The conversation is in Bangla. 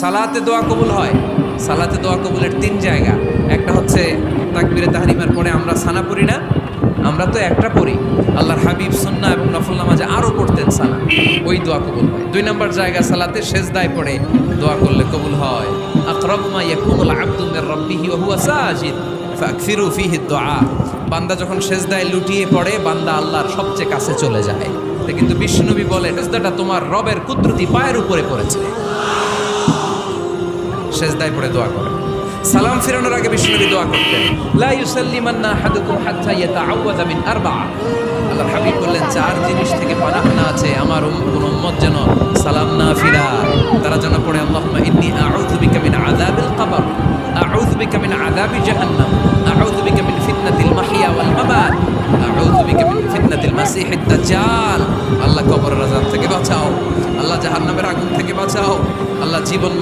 সালাতে দোয়া কবুল হয়। সালাতে দোয়া কবুলের তিন জায়গা। একটা হচ্ছে তাকবীরে তাহরিমার পরে আমরা সানা পড়ি না, আমরা তো একটা পড়ি। আল্লাহর হাবিব সুন্নাহ এবং নফল নামাজে আরও পড়তেন সানা, ওই দোয়া কবুল হয়। দুই নম্বর জায়গা সালাতে সেজদায় পড়ে দোয়া করলে কবুল হয়। আকরাবু মা ইয়াকুনুল আবদু মির রাব্বিহি ওয়া হুয়া সাজিদ ফাকসিরু ফীহি দুআ। বান্দা যখন সেজদায় লুটিয়ে পড়ে, বান্দা আল্লাহর সবচেয়ে কাছে চলে যায়। কিন্তু বিশ্বনবী বলে, সেজদাটা তোমার রবের কুদরতি পায়ের উপরে পড়েছে। সেজদায় পড়ে দোয়া করে। সালাম ফিরানোর আগে বিশ্বনবী দোয়া করতেন, লা ইউসাল্লিমান্না আহাদুকুম হাত্তা ইয়াতাআওয়াযা মিন আরবা'a। আল্লাহর হাবিব বললেন, চার জিনিস থেকে পানাহ না আছে আমার উম্মত যেন সালাম না ফিরায়। তারা যেন পড়ে, আল্লাহুম্মা ইন্নী আউযু বিকা মিন আযাবিল কবর, আউযু বিকা মিন আযাবি জাহান্নাম, আউযু বিকা মিন ফিতনাতিল মাহইয়া ওয়াল মামাত, আউযু বিকা মিন ফিতনাতিল মাসিহিদ দাজ্জাল। আল্লাহ কবরের আযাব থেকে বাঁচাও, আল্লাহ জাহান্নামের আগুন থেকে বাঁচাও, আল্লাহ জীবন